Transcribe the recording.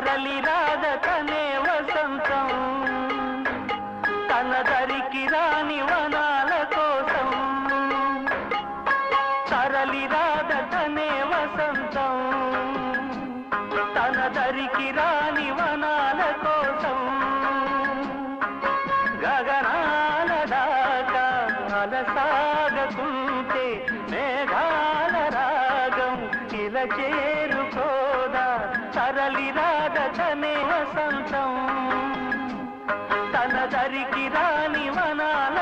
తరలి రాదతనే వసంతం తన దరికి రాని వనాల కోసం తరలి రాదతనే వసంతం తన దరికి రాని వనాల కోసం గగనాల దాకా అలసాగకుంటే మేఘాల రాగం ఇలా చేరుకోదా తరలి రాదతనే వసంతం తన దరికి రాని వనాల